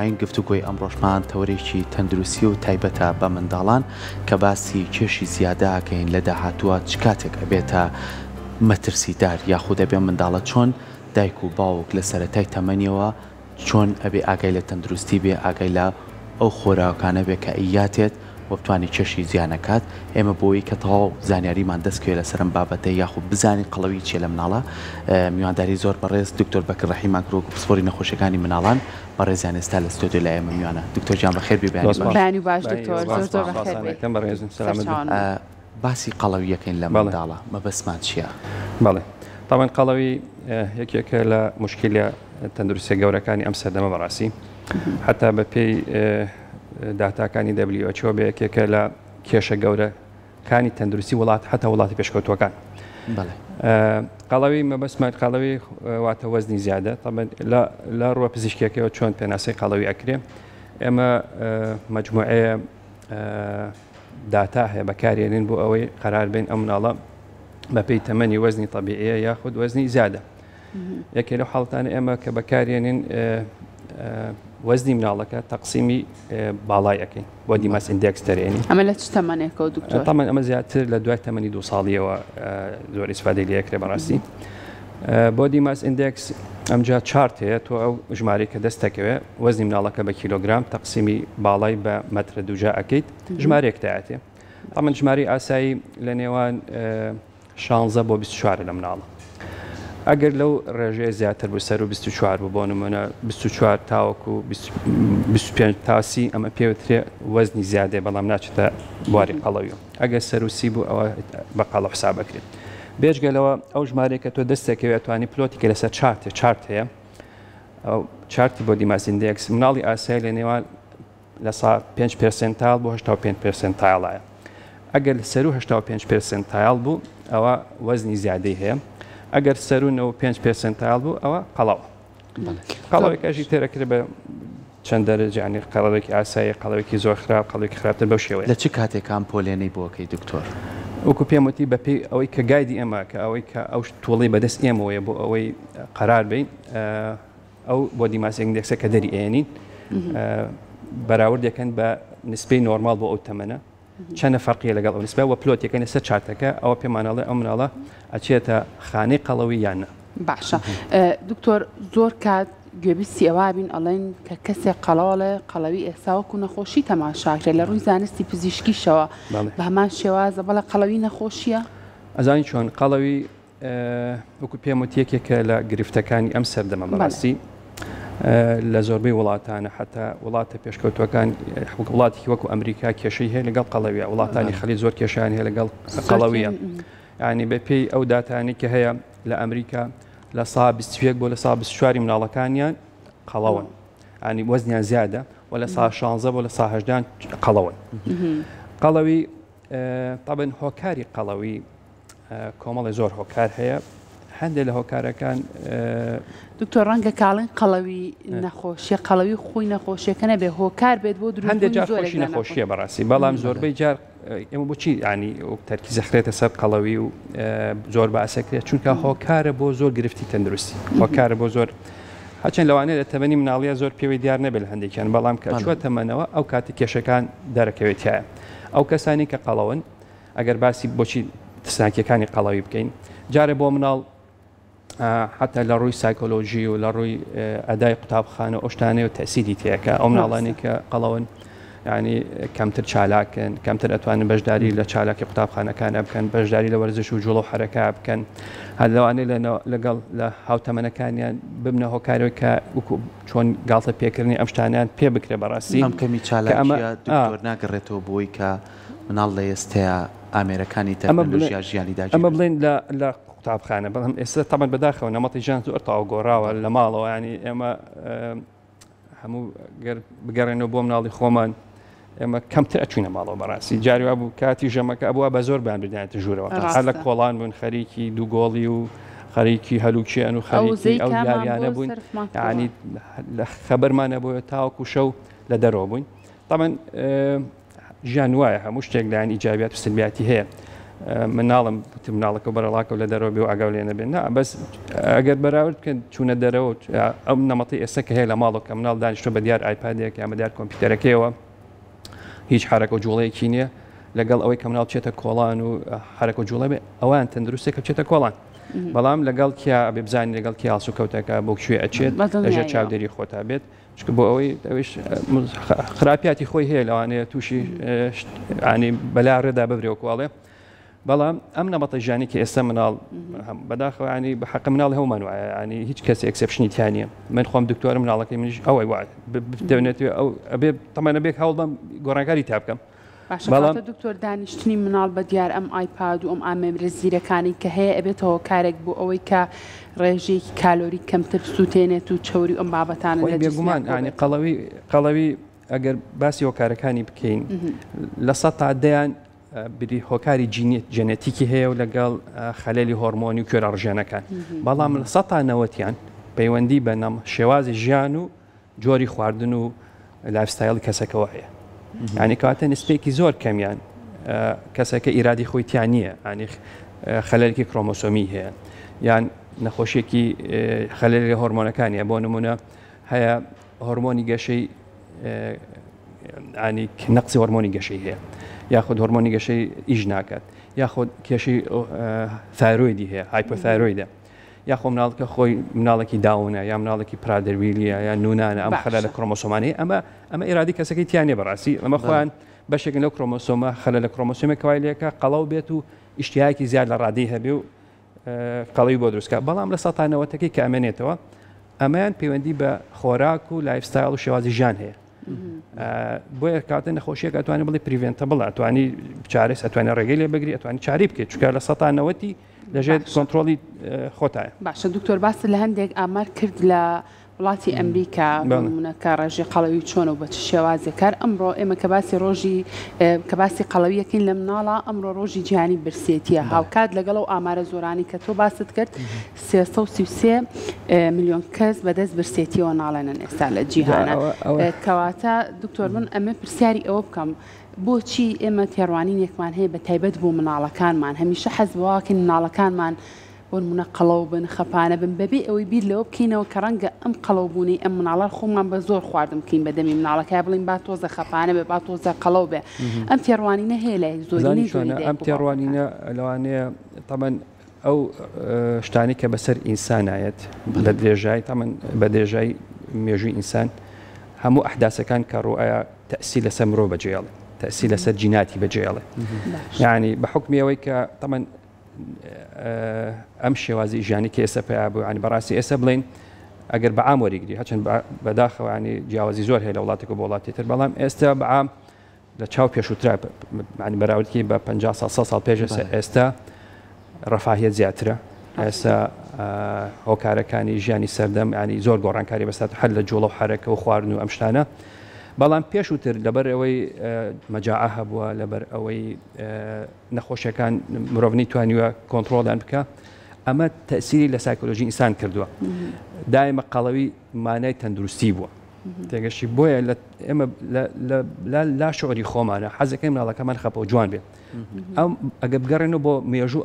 این گفتگوی ئەمڕۆژمان تەورێکی تەندروستی و تایبەتە بە منداڵان کە باسی کێشی زیادە ئەکەین لە داهاتووە چ کاتێک ئەبێتە مەترسیدار یاخود دەبێ منداڵە چۆن دایک و باوک لە سەرەتای تەمەنیەوە چۆن ئەبێ ئاگای لە تەندروستی بێ ئاگای لە ئەو خۆراوەکانە بێ کە ئیاتێت و بتوانێت کێشی زیانەکات ئێمە بۆی کە تەواو زانیاریمان دەستکەوێت لەسەرم بابەتە یاخود بزانین قەڵەوی چیە لە مناڵە میوانداری زۆر بەڕێز دکتۆر بەکر ڕەحیمان کرۆ پسپۆری نەخۆشیەکانی مناڵان بەڕێزیان ئێستا لە ستۆدیۆ لای ئێمە میوانە دکتۆر جان بەخێر بیانی باش دکتۆر زۆر بەخێر باسی قەڵەویەکەین لە منداڵە مەبەستمان چییە؟ بەڵێ طبعاً قەڵەوی یەکێکە لە موشکیلە تەندروستی گەورەکانی ئەم سەردەمە بەڕاستی حتا بە پێی داتاکانی WHO بە یەکێکە لە کێشە گەورەکانی تەندروستی وڵات حتا وڵاتی پێشکەوتوەکان. قەڵەوی مەبەستمان قەڵەوی واتە وەزنی زیادە طبعاً لە ڕووە پزیشکیەکەوە چۆن پێناسەی قەڵەوی ئەکرێ ئێمە مەجموعەیە داتا هەیە بەکارێنین بۆ ئەوەی قەرار بین ئەم مناڵە بە پێی تەمەنی وەزنی طبیعیە یاخود وەزنی زیادە. یەکێ لەو حاڵەتانە ئێمە کە بەکارێنین وەزنی مناڵەکە تەقسیمی باڵای ئەەکەین بۆ دیماس ئیندێکس دەرێنی ئەمە لە چ تەمەنێکەوە دکتۆر؟ تەمەن ئەمە زیاتر لە دوای تەمەنی 2 ساڵیەوە زۆر ئیسفادەی لە یەکرێ بەڕاستی بۆ دیماس ئیندێکس ئەمجا چارت هەیە تۆ ئەو ژمارەی کە دەستەکەوێ وەزنی مناڵەکە بە کیلۆگرام تەقسیمی باڵای بە مەترە دووجا ئەەکەیت ژمارەیەک دایاتێ ئەمن ژماری ئاسایی لە نێوان 16 بۆ 24 لە مناڵە ئەگەر لەو ڕێژەیە زیاتر بوو سەر و 24 بوو بۆ نمونە 24 تاوەکو 25 تاسی ئەمە پێوترێ وەزنی زیادێ بەڵام ناچێتە بواری قەڵەوی ئەگەر سەروسی بوو ئەوە بە قەڵە حساب بکرێت بێژگەلەوە ئەو ژمارەیە کە تۆ دەستێکەوێت توانی پلۆتیکە لەسەر چارت هەیە ئەو چارتی بۆ دیماس ئیندێکس مناڵی ئاسایی لە نێوان لە 5 پرسنتال بۆ 85 پرسنتایڵایە ئەگەر سەر و 85 پرسنتایڵ بوو ئەوە وەزنی زیادەی هەیە ئەگەر سەرونەوە 5 پرسنتایڵ بوو ئەوە قەڵەوە قەڵەوەکەژی تێرەکرێت بە چەند دەرەجانی قەڵەوێکی ئاسایی قەڵەوێکی زۆر خراپ قەڵێکی خراپتر بەو شێوەیە لە چ کاتێکان پۆلێنەی بۆکەی دکتۆر؟ وەکو پێم وتی بە پێی ئەوەی کە گایدی ئێمە کە ئەوەی کە ئەو تۆڵی بەدەست ئێمەوەیە بۆ ئەوەی قەرار بین ئەو بۆ دیماس ئیندێکسە کە دەری ئێنین بەراورد دەکەن بە نسبەی نۆرمال بۆ ئەو تەمەنە چەنە فەرقیە لەگەڵ ئەو نسبە و پلۆتەکەی لەسەر چارتەکە ئەوە پێمانەڵێ ئەو مناڵە ئەچێتە خانەی قەڵەوی یانە. باشە دکتۆر زۆر کات گوێبیستی ئەوە بین ئەڵێن کە کەسێک قەڵاڵە قەڵەوی ئێساوەکو نەخۆشی تەماشاکرێت لە ڕووی زانستی پزیشکیشەوە بە هەمان شێوازە بەڵە قەڵەوی نەخۆشیە؟ ئەزانی چۆن قەڵەوی وەکو پێم وتی یەکێکە لە گرفتەکانی ئەم سەردەمە بەڕاستی لە زۆربەی وڵاتانە حتا وڵاتە پێشکەوتوەکان وڵاتی وەکو ئەمریکا کێشەی هەیە لەگەڵ قەڵەویە وڵاتانی خەڵی زۆر کێشیان هەیە لەگەڵ قەڵەویە ینی بە پێی ئەو داتانی کە هەیە لە ئەمریکا لە سا 21 بۆ لە سا 24 مناڵەکانیان قەڵەون ینی وەزنیان زیادە و لە سا 16 بۆ لە سا 18 قەڵەون قەڵەوی طبعاً هۆکاری قەڵەوی کۆمەڵی زۆر هۆکار هەیە هەندێک لە هۆکارەکان دکتۆر ڕەنگە کاڵین قەڵەوی نەخۆشیە قەڵەوی خۆی نەخۆشیەکە نەبێ هۆکار بێت بۆ دروست هەندێک جار خۆشی نەخۆشیە بەڕاستی بەڵام زۆربەی جار ئێمە بۆچی ینی تەرکی زەخرێتە سەر قەڵەوی و زۆر باسەکرێت چونکە هۆکارە بۆ زۆر گرفتی تەندروستی هۆکارە بۆ زۆر هەچەند لەوانەیە لە تەمەنی مناڵیە زۆر پێوەی دیار نەبێت هەندێکیان بەڵام کە چوە تەمەنەوە ئەو کاتی کێشەکان دەرەکەوێتایە ئەو کەسانی کە قەڵەون ئەگەر باسی بۆچی ترسناکیەکانی قەڵەوی بکەین جارێ بۆ مناڵ حتا لە ڕووی سایکۆلۆژی و لە ڕووی ئەدای قوتابخانە ئۆشتانەی و تەسیری تێکە ئەو مناڵانی کە قەڵەون ینی کەمتر چالاکن کەمتر ئەتوانن بەشداری لە چالاکی قوتابخانەکانە بکەن بەشداری لە وەرزش و جوڵە و حرەکە بکەن هەلوانەی لەگەڵ لە هاوتەمەنەکانیان ببنە هۆکارەوەی کە چۆن گاڵتە پێکردنی ئەم شتانیان پێ بکرێ بەڕاستی ئەم کەمی چالاکیە دکتۆر ناگەڕێتەوە بۆی کە مناڵ لە ئێستەیە ئامێرەکانی تەکنۆلۆژیا ژیانی داگیر ئەمە بڵێن لە قوتابخانە بەڵام ئێستا تەمەن بەداخەوە نەمەتی ژیان زۆر تاو گۆڕاوە لە ماڵەوە ینی ئێمە هەموو بگەڕێنەوە بۆ مناڵی خۆمان ئێمە کەمتر ئەچوینە ماڵەوە بەڕاستی جاری وا بوو کاتی ژەمەکە ئەبووە بە زۆر بیان بدایێتە ژوورەوە هەر لە کۆڵان بوون خەریکی دووگۆڵی و خەریکی هەلوکیان و خەریکی ئەو یاریانە بوون ینی لە خەبەرمانە بۆیە تاوەکو شەو لە دەرەوە بووین تەمەن ژیان وایە هەموو شتێک لایەن ئیجابیات و سلبیاتی هەیە مناڵم مناڵەکە و بەرەڵاکە و لە دەرەوە بێ و ئاگاو لێ نەبێن بەس ئەگەر بەراورد بکەن چوونە دەرەوە ئەم نەمەڵی ئێستا کە هەیە لە ماڵەکە مناڵ دانیشتۆ بە دیار ئایپادێک یا بەدیار کۆمپیوتەرەکەیەوە هیچ حرەکە و جوڵەیەکی نییە لەگەڵ ئەوەی کە مناڵ بچێتە کۆڵان و حرەکە و جوڵە بێ ئەوان تەندروستێک کە بچێتە کۆڵان بەڵام لەگەڵ کیا ئەبێ بزانین لەگەڵ کی هەڵسو کەوتەکە بۆ کوێ ئەچێت لەژێر چاودێری خۆتا بێت چکە بۆ ئەوەی خراپیاتی خۆی هەیە لەوانەیە تووشی ینی بەلا ڕێدا ببرێ کواڵێ بەڵام ئەم نەمەتە ژیانی کە ئێستا مناڵ بەداخەوە ینی بە حەق مناڵ هەومان وایە ینی هیچ کەس ئەکسپشنی تیانە من خۆم دکتۆرە مناڵەکەی منیش ئەوەی وایە دەوێت ئەو ئەبێ تەمەنە بێک هەوڵ بەم گۆڕانکاری تا بکەم باشە دکتۆر دانیشتنی مناڵ بە دیار ئەم ئایپاد و ئەم ئامێمرە زیرەکانی کە هەیە ئەبێتەوە کارێک بۆ ئەوەی کە ڕێژێکی کالۆری کەمتر سووتێنێت و چوری ئەم بابەتانە لە بێگومان ینی قەڵەوی ئەگەر باسی هۆکارەکانی بکەین لە 100 تا دەیان بری هۆکاری جەنێتیکی هەیە و لەگەڵ خەلەلی هۆرمۆنی و کوێرە ڕژێنەکان بەڵام لە 100 تا 90یان پەیوەندی بە نەم شێوازی ژیان و جۆری خواردن و لایفستایڵی کەسەکەەوە هەیە ینی کاتە نسبێکی زۆر کەمیان کەسەکە ئیرادی خۆی تیان نییە ینی خەلەلێکی کڕۆمۆسۆمی هەیە یان نەخۆشیێکی خەلەلی هۆرمۆنەکانیە بۆ نمونە هەیە هۆرمۆنی گەشەی ینی نەقسی هۆرمۆنی گەشەی هەیە یاخود هۆرمۆنی گەشەی ئیش ناکات یاخود کێشەی تایرۆیدی هەیە هایپۆتایرۆیدە یاخۆ مناڵکە خۆی مناڵێکی داونە یا مناڵێکی پرادەرویلیە یا نونانە ئەم خەلە لە کڕۆمۆسۆمانەی ئەمە ئێرادی کەسەکەی تیانێ بەڕاستی ئەمە خۆیان بەشێکن لەو کڕۆمۆسۆمە خەلە لە کڕۆمۆسۆمە کەوایلەکە قەڵەو بێت و ئیشتیاکی زیاد لە ڕادی هەبێ و قەڵەوی بۆ دروستکە بەڵام لە 100 تا 90ەکەی کە ئەمێنێتەوە ئەمەیان پەیوەندی بە خۆراک و لایفستایڵ و شێوازی ژیان هەیە بۆیە کاتە نەخۆشیەکە ئەتوانێت بڵێ پریڤێنتەبڵ ئەتوانی بچارێت ئەتوانێت ڕێگەی لێ بگری ئەتوانی چاری بکەیت چکە لە 100 تا 90 لەژێر کۆنتترۆلی خۆتایە باشە دکتۆر باس لە هەندێک ئامار کرد لە وڵاتی ئەمریکا بمونەکە ڕێژی قەڵەوی چۆن و بە چ شێوازێکار ئەمڕۆ ئێمە کە باسی ڕۆژی کە باسی قەڵەویەکەین لە مناڵە ئەمڕۆ ڕۆژی جیهانی برسێتیە هاوکات لەگەڵ و ئامارە زۆرانی کە تۆ باست کرد 333 میلیۆن کەس بەدەست برسێتیەوە ناڵێنن ئێستا لە جیهانە کەواتە دکتۆر من ئەمە پرسیاری ئەوە بکەم بۆچی ئێمە تێڕوانینێکمان هەیە بە تایبەت بۆ مناڵەکانمان هەمیشە حەز بواکەین مناڵەکانمان بۆ نمونە قەڵەو بن خەپانە بن بەبێ ئەوەی بیر لەوە بکەینەوە کە ڕەنگە ئەم قەڵەوبوونی ئەم مناڵە خۆمان بە زۆر خواردن بکەین بەدەمی مناڵەکە بڵین با تۆزە خەپانە بێ با تۆزە قەڵەو بێ ئەم تێڕوانینە هەیە لای زۆرینەی ئەم تێڕوانینە لەوانەیە تەمەن ئەو شتانی کە بەسەر ئینسانایەت لە درێژای تەمەن بە درێژای مێژووی ئینسان هەموو ئەحداسەکان کە ڕوئایە تەئسیل لەسەر مرۆڤ بەجێڵێ تەئسیل لەسەر جیناتی بەجێڵێ یعنی بە حوکمی ئەوەی کە تەمەن ئەم شێوازی ژیانی کە ئێستا پێیا بوو ینی بەڕاستی ئێستا بڵین ئەگەر بە عام وەریگری هەچەند بەداخەوە ینی جیاوازی زۆر هەیە لە وڵاتێک و بۆ وڵاتی تر بەڵام ئێستا بە عام لە چاو پێشووترا ینی بەراوردی بە 50 ساڵ پێش ئێستا ڕەفاهیەت زیاترە ئێستا هۆکارەکانی ژیانی سەردەم ینی زۆر گۆڕانکاری بەستات هەر لە جوڵە و حرەکە و خواردن و ئەم شتانە بەڵام پێشووتر لەبەر ئەوەی مەجاعە هەبووە لەبەر ئەوەی نەخۆشیەکان مرۆڤ توانیوە کۆنتترۆلدان بکە ئەمە تەئسیری لە سایکۆلۆژی ئینسان کردووە دایمە قەڵەوی مانای تەندروستی بووە تێگەشتی بۆیە ئێمە لا شعوری خۆمانە حەزەکەی مناڵەکەمان خەپە و جوان بێت ئەگە بگەڕێنەوە بۆ مێژوو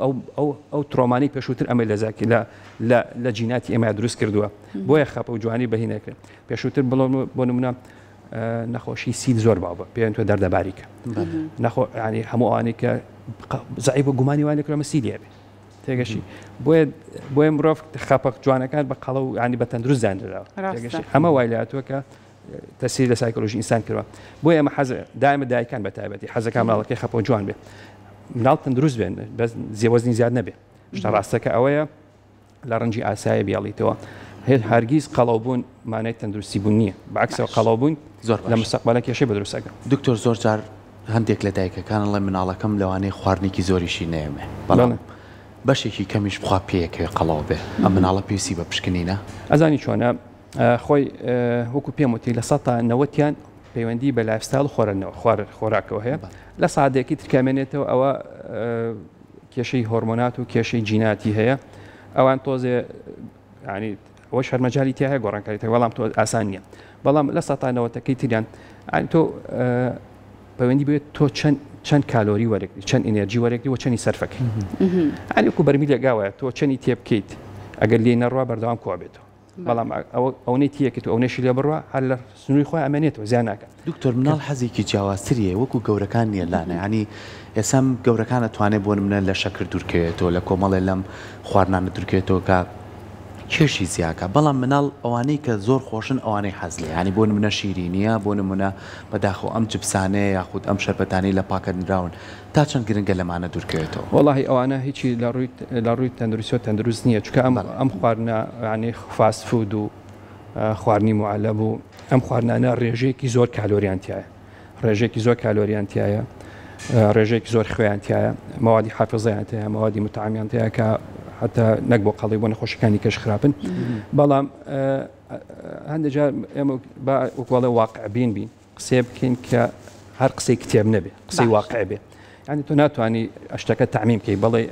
ئەو ترۆمانی پێشووتر ئەمە لەزاکی لە جیناتی ئێمە دروست کردووە بۆیە خەپە و جوانی بەهینەکرێت پێشووتر بڵۆ بۆ نمونە نەخۆشی سید زۆر باوە پێیان تۆ دەردەباریکە ینی هەموو ئەوانەی کە زعیب بە گومانی وانێک لەمە سیدیە بێ تێگەشی بۆیە مرۆڤ خەپە جوانەکان بە قەڵە و ینی بە تەندروست زانراوە ئەمە وای لاتووە کە تەسیری لە سایکۆلۆژی ئینسان کردووە بۆیە ئەمە حەز دائمە دایکان بە تایبەتی حەزەکان مناڵەکەی خەپە و جوان بێ مناڵ تەندروست بێن بەس جێوەزنی زیاد نەبێ شتە ڕاستەکە ئەوەیە لە ڕەنجی ئاسایە بیاڵیتەوە هەرگیز قەڵەوبوون مانای تەندروستی بوون نییە بەعکسەوە قەڵەوبوون زۆر لە مستەقبەلە کێشەی بەدروستەکە دکتۆر زۆر جار هەندێک لە دایکەکان لە مناڵەکەم لەوانەیە خواردنێکی زۆریشی نەیەمێ بەڵام بەشێکی کەمیش بخوا پێیەکەوێ قەڵەو بێ ئەم مناڵە پێویستی بە پشکنینە ئەزانی چۆنە خۆی وەکو پێم وتی لە 100 تا 90یان پەیوەندی بە لایفستایڵ خۆراکەوە هەیە لە سادێکی ترکامێنێتەوە ئەوە کێشەی هۆرمۆنات و کێشەی جیناتی هەیە ئەوان تۆزێ ینی ئەوە شەرمەجای تیا هەیە گۆڕانکاریتە بەڵام تۆ ئاسان نییە بەڵام لە 100 تا 90ەکەی تریان تۆ پەیوەندی بێت تۆ چەند کالۆری وەرەگری چەند ئینەرژی وەرەگری و چەندی سەرفەکەی ئەنی وەکو بەرمیل لەگاوایە تۆ چەندی تێ بکەیت ئەگەر لێ نەڕوا بەردەوام کۆ بێتەوە بەڵام ئەوەی تیەکەیت و ئەوەشی لێ بڕوە هەر لە سنووری خۆی ئەمێنێتەوە زیان ناکە. دکتۆر مناڵ حەزێکی جیاوازتریە وەکو گەورەکان نییە لانە ینی ئێسام گەورەکان دەتوانێت بۆ منە لە شەکر دوورکەوێتەوە لە کۆمەڵێ لەم خواردنانە دوورکێتەوە کە کێشی زیاکە بەڵام مناڵ ئەوانەی کە زۆر خۆشن ئەوانەی حەزلێ ینی بۆ نمونە شیرینیە بۆ نمونە بەداخەوە ئەم جبسانەیە یاخود ئەم شەربەتانەی لە پاکەنراون تا چەند گرنگە لەمانە دوورکەوێتەوە. وەڵاهی ئەوانە هیچی لە ڕووی تەندروستی تەندروست نییە چکە ئەم خواردنە ینی فاست فود و خواردنی معلب و ئەم خواردنانە ڕێژەیەکی زۆر کالۆریانتیایە ڕێژێکی زۆر کالۆریانتیایە ڕێژێکی زۆر خوێیانتیایە مەوادی حافظەیانتەیە مەوادی متعامیانتەیە کە حتا نەک بۆ قەڵی بۆ نەخۆشەکانی کەش خراپن بەڵام هەندێک جار ئێمە وەکوڵێ واقع بین قسێ بکەین کە هەر قسەی کتێب نەبێ قسەی واقع بێ ینی تۆ ناتوانانی ئەشتەکە تعمیم بکەی بەڵێ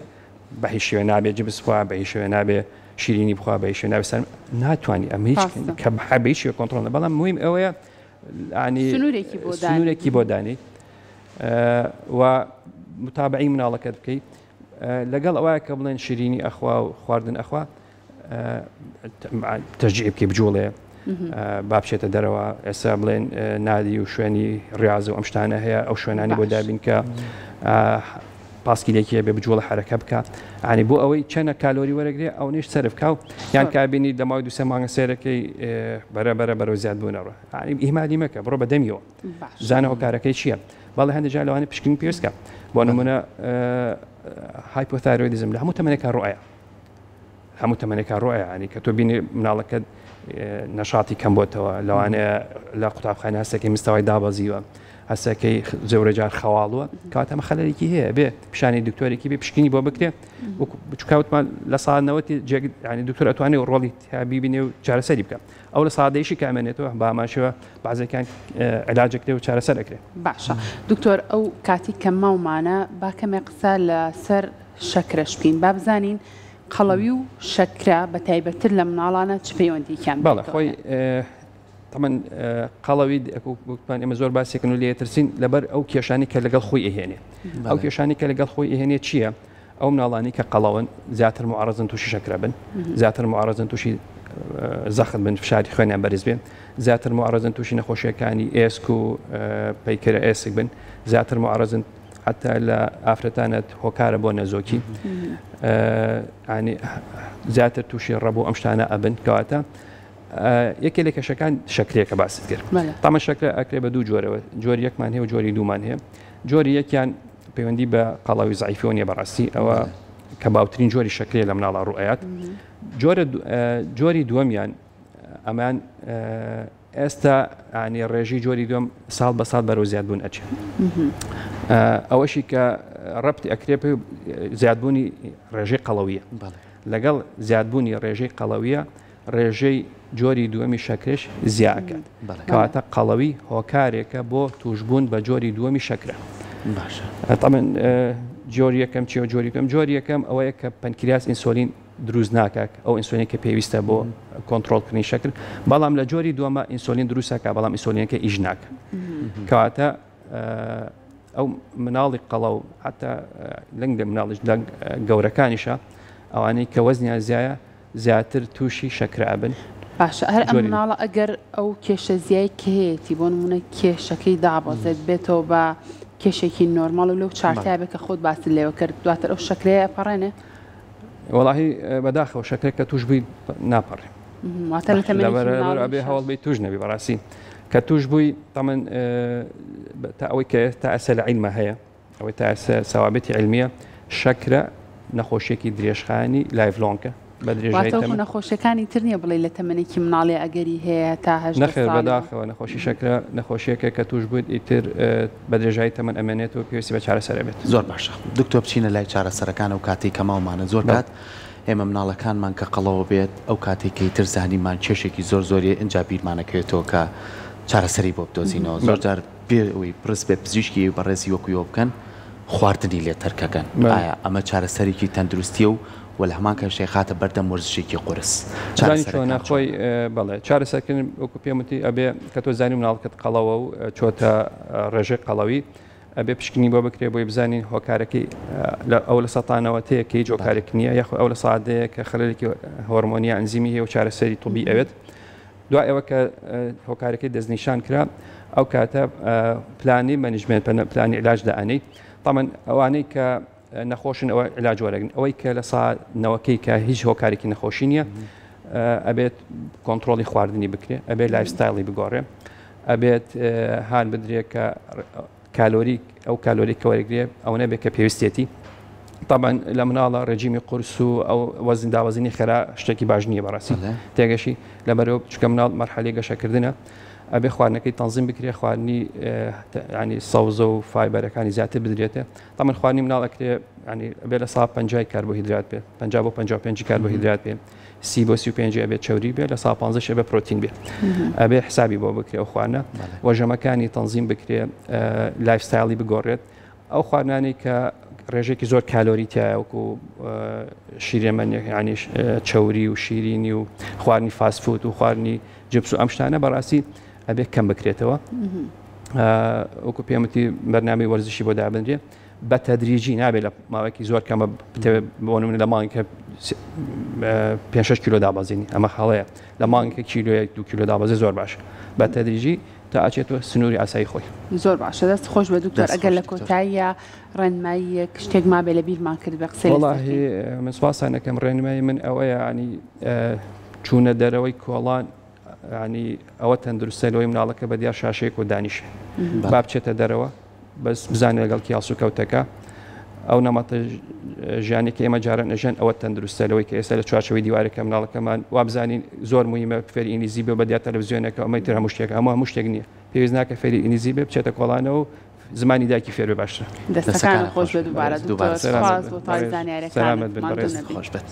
بە هیچ شوێ نابێ جبس بخوا بە هیچ شوێ نابێ شیرینی بخوا بە هیچ شوێ نابێ سەر ناتوانانی ئەمە هیچ کە بە هیچ شوێ کۆنتڕۆڵ بەڵام مهم ئەوەیە سنوورێکی بۆ دانی و متابعی مناڵەکەت بکەیت لەگەڵ ئەوەیە کە بڵێن شیرینی ئەخوا و خواردن ئەخوا تەشجیع بکەی بجوڵێ با بچێتە دەرەوە ئێستا بڵێن نادی و شوێنی ڕاز و ئەم شتانە هەیە ئەو شوێنانی بۆ دابین کە پاسکیلێکی بێ بجوڵە حرەکە بکە ینی بۆ ئەوەی چەنە کالۆری وەرەگرێ ئەو نێش سەرفکە و یان کابینی دەماوەی دوسێ مانگە سێرەکەی بەرەبەرە زیاد بوونەوە ئیهمالی مەکە بڕۆ بە دەمیەوە زانەوە کارەکەی چییە بەڵێ هەندێک جار لەوانەیە پشکنی پێویستکە بۆ نمونە هایپۆتایرۆیدزم لە هەموو تەمەنێکە ڕۆیە هەموو تەمەنێکە ڕۆیە ینی کە تۆ بینی مناڵەکەت نەشاتی کەم بۆتەوە لەوانەیە لە قوتابخانە هەستێکی مستەوای دابەزیوە هەستەکەی زۆرە جار خەواڵوە کاتەمە خەلەرێکی هەیە بێ پیشانی دکتۆرێکی بێ پشکنی بۆ بکرێ بچکوتمان لە ساڵنەوەتی ینی دکتۆر ئەتوانێت ڕۆڵی بیبینێ و چارەسەری بکە ئەو لە سادەیشی کامێنێتەوە باماشەوە بازەکان علاجەکرێ و چارەسەر ئەکرێ. باشە دکتۆر ئەو کاتی کە ماومانە با کەمێ قسە لەسەر شەکرەش بکەین با بزانین قەڵەوی و شەکرە بە تایبەتر لە مناڵانە چ پەیوەندیکیان بەڵێ خۆی تەمەن قەڵەوی وەکومان ئێمە زۆر باسێکن و لێترسین لەبەر ئەو کێشانی کە لەگەڵ خۆی ئەهێنێ ئەو کێشانی کە لەگەڵ خۆی ئەهێنێ چییە؟ ئەو مناڵانی کە قەڵەون زیاتر معارەزن تووشی شەکرە بن زیاتر معارەزن تووشی زەخت بن فشاری خوێنیان بەرز بێن زیاتر معارەزن تووشی نەخۆشیەکانی ئێسک و پەیکەرە ئێسک بن زیاتر معارەزن حتا لە ئافرەتانت هۆکارە بۆ نەزۆکی زیاتر تووشی ڕەبوو ئەم شتانە ئەبن کەواتە یەکێ لە کێشەکان شەکرێکە باست کرد تەمە شەکرە ئەکرێ بە دوو جۆرەوە جۆری یەکمان هەیە و جۆری دوومان هەیە جۆری یەکیان پەیوەندی بە قەڵەوی زعیفۆ نیە بەڕاستی ئەوە کە باوترین جۆری شەکرێ لە مناڵە ڕوئەیات جۆری دووەمیان ئەمان ئێستا ینی ڕێژی جۆری دوم ساڵ بە ساڵ بەرەو زیادبوون ئەچێ ئەوەشی کە ڕەبتی ئەکرێ زیادبوونی ڕێژەی قەڵەویە لەگەڵ زیادبوونی ڕێژەی قەڵەویە ڕێژەی جۆری دووەمی شەکرش زیاکات کەواتە قەڵەوی هۆکارێکە بۆ توشبوون بە جۆری دووەمی شەکرە تەمەن جۆری یەکەم چیە جۆری دوم جۆری یەکەم ئەوەیە کە پەنکریاس ئینسۆلین دروست ناکات ئەو ئینسۆلینی کە پێویستە بۆ کۆنتڕۆڵکردنی شەکر بەڵام لە جۆری دووەمە ئینسۆلین دروستەکە بەڵام ئینسۆلینەکە ئیژ ناکە کەواتە ئەو مناڵی قەڵە و حتا لەنگ لە مناڵش لە گەورەکانیشە ئەوانەی کە وەزنیان زیایە زیاتر تووشی شەکرە بن. باشە هەر ئەم مناڵە ئەگەر ئەو کێشە زیای کێتی بۆ نمونە کێشەکەی دابەزێت بێتەوە بە کێشێکی نۆرماڵ و لەو چارتای بە کە خۆت باسی لێوە کرد دواتر ئەو شەکرەیە پەڕێنێ وەڵاهی بەداخەوە شەکرێک کە توش بووی ناپەڕێ بێ هەوڵ بێت توش نەبی بەڕاستی کە توش بووی تەمەن تا ئەوەی کە تا ئەسە لە عیلمە هەیە ئەوەی تا ئەسە سەوابەتی عیلمیە شەکرە نەخۆشیێکی درێژخانی لایڤلۆنکە بە درێژایی تەمەن نەخۆشیەکانی تر نییە بڵێ لە تەمەنێکی مناڵێ ئەگەری هەیە تا هەژدە ساڵ نەخێر بەداخەوە نەخۆشی شەکرە نەخۆشیەکە کە توش بوویت ئیتر بە درێژایی تەمەن ئەمێنێتەوە پێویستی بە چارەسەر بێت. زۆر باشە دکتۆر بچینە لای چارەسەرەکان و کاتی کە ماومانە زۆر کات ئێمە مناڵەکانمان کە قەڵەوە بێت ئەو کاتێکی تر زانیمان کێشێکی زۆر زۆریە ئەنجا بیرمانەکەوێتەوە کە چارەسەری بۆ بدۆزینەوە زۆر جار پێوەی پرس بێ پزیشکی بەڕێزی وەکویەوە بکەن خواردنی لێ تەرکەکەن ئایا ئەمە چارەسەرێکی تەندروستیە و وە لە هەمان کەشەی خاتە بەردەم وەرزشێکی قورس نەخۆی بەڵێ چارەسەرکردن وەکو پێمەتی ئەبێ کە تۆ زانی مناڵکەت قەڵەوە و چۆتە ڕێژەی قەڵەوی ئەبێ پشکنی بۆ بکرێ بۆی بزانین هۆکارەکەی ئەو لە سەتانەوەتەیە کە هیچ هۆکارێک نییە یاخ ئەو لە سادەیە کە خەلەلێکی هۆرمۆنی ئەنزیمی هەیە و چارەسەری توبی ئەوێت دوای ئەوە کە هۆکارەکەی دەستنیشان کرا ئەو کاتە پلانی مەنیجمنت پلانی علاج دەئانەی تەمەن ئەوانەی کە نەخۆشن ئەوە علاج وەرەگرن ئەوەی کە لە سانەوەکەی کە هیچ هۆکارێکی نەخۆشی نییە ئەبێت کۆنتترۆلی خواردنی بکرێ ئەبێت لایفستایلی بگۆڕێ ئەبێت هان بدرێت کە کالۆری ئەو کالۆری کە وەرەگرێ ئەو نەبێت کە پێویستێتی طبعا لە مناڵە ڕێژیمی قورس و ئەو وەزن داوەزنی خێرا شتێکی باش نییە بەڕاستی تێگەشی لەبەرەوە چکە مناڵ مەرحەلەی گەشەکردنە ئەبێ خواردنەکەی تەنزیم بکرێ خواردنی ینی سەوزە و فایبەرەکانی زیاتر بدرێتە تەمەن خواردنی مناڵ ئەکرێ ینی ئەبێ لە سا 50 کاربۆهیدرات بێ 50 بۆ 55 کاربۆهیدرات بێ 30 بۆ 35 ئەبێت چەوری بێ لە سا 15 ئەبێ پرۆتین بێ ئەبێ حسابی بۆ بکرێ ئەو خواردنە وەژەمەکانی تەنزیم بکرێ لایفستایلی بگۆڕێت ئەو خواردنانی کە ڕێژێکی زۆر کالۆری تایەوەکو شیرێمەنی ینی چەوری و شیرینی و خواردنی فاستفود و خواردنی جبس و ئەم شتانە بەڕاستی ئەبێ کەم بکرێتەوە وەکو پێمەتی بەرنامەی وەرزشی بۆ دابنرێ بە تەدریجی نابێت لە ماوەیەکی زۆر کەمە بۆ نمونە لە مانگکە 5-6 کیلۆ دابەزینی ئەمە خەڵەیە لە مانگکە کیلۆیەک 2 کیلۆ دابەزی زۆر باشە بە تەدریجی تا ئاچێتەوە سنووری ئاسایی خۆی زۆر باشە دەست خۆش بە دوکتۆر ئەگەر لە کۆتاییە ڕێنمایی شتێک ما بێ لە بیرمان کرد بە قسەی وەڵاهی من سوپاسان دەکەم ڕێنمایی من ئەوەیە ینی چوونە دەرەوەی کۆڵان ینی ئەوە تەندروستە لەوەی مناڵەکە بە دیار شاشەیەک و دانیشە با بچێتە دەرەوە بەس بزانێت لەگەڵ کیاس و کەوتەکە ئەو نەمەتە ژیانێکی ئێمە جاران نەژەن ئەوە تەندروستە لەوەی کە ئێستا لە چوارچەوەی دیوارەکە مناڵەکەمان وا بزانین زۆر مهمە فێری ئینگلیزی بێ بە دیار تەلەڤیزیۆنەکە ئەمەی تر هەموو شتێک هەموو شتێک نییە پێویست ناکە فێری ئینگلیزی بێ بچێتە کۆڵانەوە و زمانی دایکی فێر بێ باشترە دەستەکان خۆش بە دووبارە دوکتۆر سپاس بۆ تاوی زانیاریەکانت. خۆش بێت.